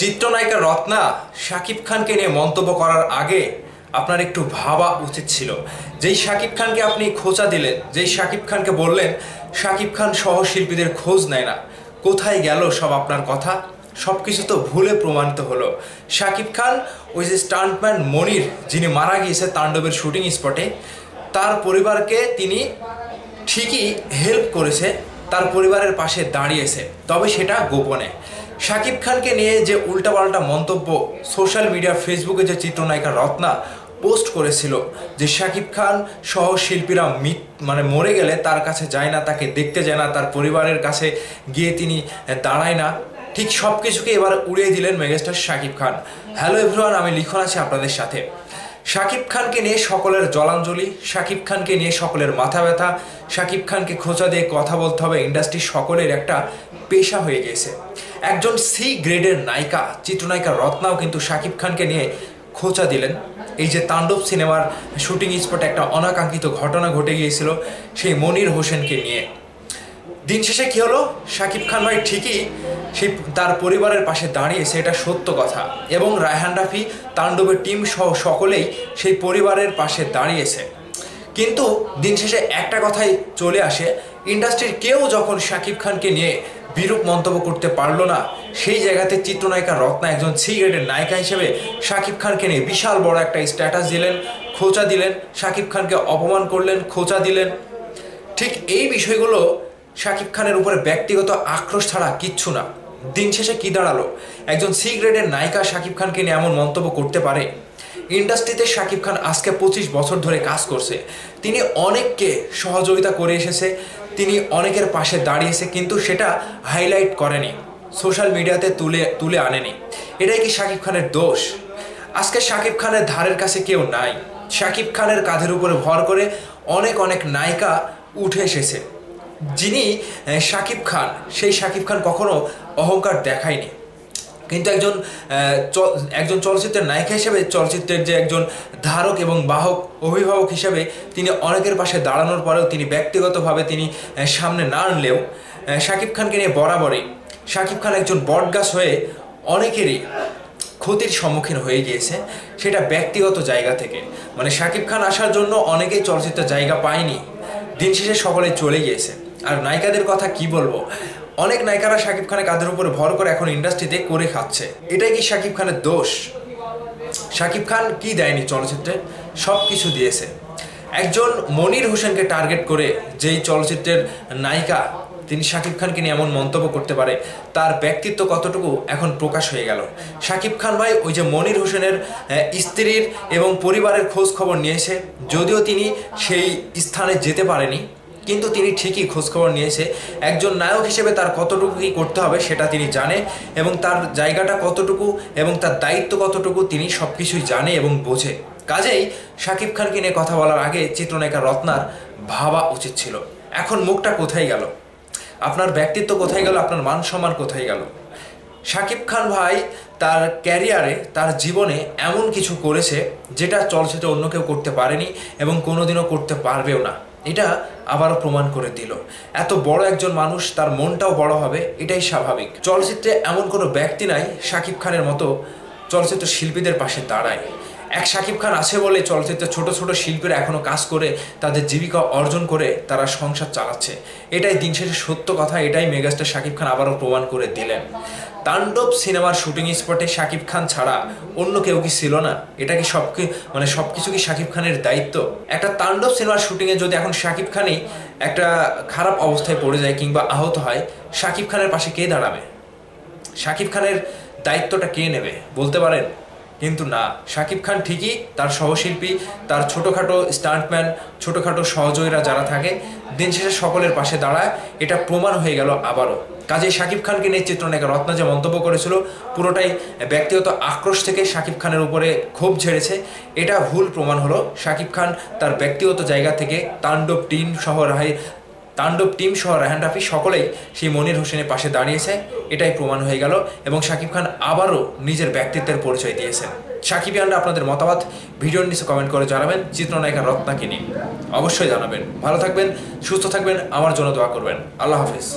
চিত্রনায়িকা রত্না শাকিব খানকে নিয়ে মন্তব্য করার আগে আপনার একটু ভাবা উচিত ছিল। যেই শাকিব খানকে আপনি খোঁচা দিলেন, যেই শাকিব খানকে বললেন শাকিব খান সহ শিল্পীদের খোঁজ নেয় না, কোথায় গেল সব আপনার কথা? সব কিছু তো ভুলে প্রমাণিত হলো। শাকিব খান ওই যে স্টান্টম্যান মনির, যিনি মারা গিয়েছে তাণ্ডবের শুটিং স্পটে, তার পরিবারকে তিনি ঠিকই হেল্প করেছে, তার পরিবারের পাশে দাঁড়িয়েছে, তবে সেটা গোপনে। শাকিব খানকে নিয়ে যে উল্টাপাল্টা মন্তব্য সোশ্যাল মিডিয়া ফেসবুকে যে চিত্রনায়িকা রত্না পোস্ট করেছিল, যে শাকিব খান সহ শিল্পীরা মরে গেলে তার কাছে যায় না, তাকে দেখতে যায় না, তার পরিবারের কাছে গিয়ে তিনি দাঁড়ায় না, ঠিক সব কিছুকে এবার উড়িয়ে দিলেন megastar Shakib Khan. Hello everyone, আমি লিখন আছি আপনাদের সাথে। শাকিব খানকে নিয়ে সকলের জলাঞ্জলি, শাকিব খানকে নিয়ে সকলের মাথা ব্যথা, শাকিব খানকে খোঁচা দিয়ে কথা বলতে হবে ইন্ডাস্ট্রির সকলের একটা পেশা হয়ে গেছে। একজন সি গ্রেডের নায়িকা চিত্রনায়িকা রত্নাও কিন্তু শাকিব খানকে নিয়ে খোঁচা দিলেন। এই যে তাণ্ডব সিনেমার শুটিং স্পটে একটা অনাকাঙ্ক্ষিত ঘটনা ঘটে গিয়েছিল সেই মনির হোসেনকে নিয়ে। দিন শেষে কী হলো, শাকিব খান ভাই ঠিকই সেই তার পরিবারের পাশে দাঁড়িয়েছে, এটা সত্য কথা, এবং রায়হান রাফি, তাণ্ডবের টিম সহ সকলেই সেই পরিবারের পাশে দাঁড়িয়েছে। কিন্তু দিন শেষে একটা কথাই চলে আসে, ইন্ডাস্ট্রির কেউ যখন শাকিব খানকে নিয়ে বিরূপ মন্তব্য করতে পারলো না, সেই জায়গাতে চিত্রনায়িকা রত্না একজন সি গ্রেডের নায়িকা হিসেবে শাকিব খানকে নিয়ে বিশাল বড় একটা স্ট্যাটাস দিলেন, খোঁচা দিলেন, শাকিব খানকে অপমান করলেন, খোঁচা দিলেন। ঠিক এই বিষয়গুলো শাকিব খানের উপরে ব্যক্তিগত আক্রোশ ছাড়া কিচ্ছু না। দিন শেষে কী দাঁড়ালো, একজন সি গ্রেডের নায়িকা শাকিব খানকে নিয়ে এমন মন্তব্য করতে পারে? ইন্ডাস্ট্রিতে শাকিব খান আজকে 25 বছর ধরে কাজ করছে, তিনি অনেককে সহযোগিতা করে এসেছে, তিনি অনেকের পাশে দাঁড়িয়েছে, কিন্তু সেটা হাইলাইট করেনি, সোশ্যাল মিডিয়াতে তুলে আনেনি। এটাই কি শাকিব খানের দোষ? আজকে শাকিব খানের ধারের কাছে কেউ নাই। শাকিব খানের কাঁধের উপরে ভর করে অনেক নায়িকা উঠে এসেছে। যিনি শাকিব খান, সেই শাকিব খান কখনো অহংকার দেখায়নি, কিন্তু একজন চলচ্চিত্রের নায়িকা হিসেবে, চলচ্চিত্রের যে একজন ধারক এবং বাহক, অভিভাবক হিসেবে তিনি অনেকের পাশে দাঁড়ানোর পরেও তিনি ব্যক্তিগতভাবে তিনি সামনে না আনলেও শাকিব খানকে নিয়ে বরাবরই শাকিব খান একজন বটগাছ হয়ে অনেকেরই ক্ষতির সম্মুখীন হয়ে গিয়েছে, সেটা ব্যক্তিগত জায়গা থেকে। শাকিব খান আসার জন্য অনেকেই চলচ্চিত্রের জায়গা পায়নি, দিন শেষে সকলে চলে গিয়েছে। আর নায়িকাদের কথা কি বলবো, অনেক নায়িকারা শাকিব খানের কাঁধের উপরে ভর করে এখন ইন্ডাস্ট্রিতে করে খাচ্ছে। এটাই কি শাকিব খানের দোষ? শাকিব খান কি দেয়নি চলচ্চিত্রে? সব কিছু দিয়েছে। একজন মনির হোসেনকে টার্গেট করে যেই চলচ্চিত্রের নায়িকা তিনি শাকিব খানকে নিয়ে এমন মন্তব্য করতে পারে, তার ব্যক্তিত্ব কতটুকু এখন প্রকাশ হয়ে গেল। শাকিব খান ভাই ওই যে মনির হোসেনের স্ত্রীর এবং পরিবারের খোঁজ খবর নিয়েছে, যদিও তিনি সেই স্থানে যেতে পারেনি, কিন্তু তিনি ঠিকই খোঁজখবর নিয়েছে। একজন নায়ক হিসেবে তার কতটুকু কী করতে হবে সেটা তিনি জানে, এবং তার জায়গাটা কতটুকু এবং তার দায়িত্ব কতটুকু তিনি সব কিছুই জানে এবং বোঝে। কাজেই শাকিব খানকে নিয়ে কথা বলার আগে চিত্রনায়িকা রত্নার ভাবা উচিত ছিল। এখন মুখটা কোথায় গেল? আপনার ব্যক্তিত্ব কোথায় গেল? আপনার মান সম্মান কোথায় গেল? শাকিব খান ভাই তার ক্যারিয়ারে, তার জীবনে এমন কিছু করেছে যেটা চলচ্চিত্রে অন্য কেউ করতে পারেনি এবং কোনোদিনও করতে পারবেও না। এটা আবারও প্রমাণ করে দিল। এত বড় একজন মানুষ, তার মনটাও বড় হবে, এটাই স্বাভাবিক। চলচ্চিত্রে এমন কোনো ব্যক্তি নাই শাকিব খানের মতো চলচ্চিত্র শিল্পীদের পাশে দাঁড়ায়। এক শাকিব খান আছে বলে চলচ্চিত্রের ছোট শিল্পীরা এখনও কাজ করে তাদের জীবিকা অর্জন করে তারা সংসার চালাচ্ছে। এটাই দিন শেষে সত্য কথা, এটাই মেগাস্টার শাকিব খান আবারও প্রমাণ করে দিলেন। তাণ্ডব সিনেমার শুটিং স্পটে শাকিব খান ছাড়া অন্য কেউ কি ছিল না? এটা কি সব কিছু কি শাকিব খানের দায়িত্ব? একটা তাণ্ডব সিনেমার শুটিংয়ে যদি এখন শাকিব খানই একটা খারাপ অবস্থায় পড়ে যায় কিংবা আহত হয়, শাকিব খানের পাশে কে দাঁড়াবে? শাকিব খানের দায়িত্বটা কে নেবে বলতে পারেন? কিন্তু না, শাকিব খান ঠিকই তার সহশিল্পী, তার ছোটোখাটো স্টান্টম্যান, ছোটোখাটো সহযোগীরা যারা থাকে, দিন শেষে সকলের পাশে দাঁড়ায়, এটা প্রমাণ হয়ে গেল আবারও। কাজেই শাকিব খানকে নিয়ে চিত্রনায়িকা রত্না যে মন্তব্য করেছিল পুরোটাই ব্যক্তিগত আক্রোশ থেকে শাকিব খানের উপরে ক্ষোভ ঝেড়েছে, এটা ভুল প্রমাণ হলো। শাকিব খান তার ব্যক্তিগত জায়গা থেকে তাণ্ডব টিম সহ রায়হান রাফি সকলেই সেই মনির হোসেনের পাশে দাঁড়িয়েছে, এটাই প্রমাণ হয়ে গেল। এবং শাকিব খান আবারও নিজের ব্যক্তিত্বের পরিচয় দিয়েছেন। সাকিবিয়ানরা আপনাদের মতামত ভিডিওর নিচে কমেন্ট করে জানাবেন। চিত্রনায়িকা রত্নাকে নিয়ে অবশ্যই জানাবেন। ভালো থাকবেন, সুস্থ থাকবেন, আমার জন্য দোয়া করবেন। আল্লাহ হাফিজ।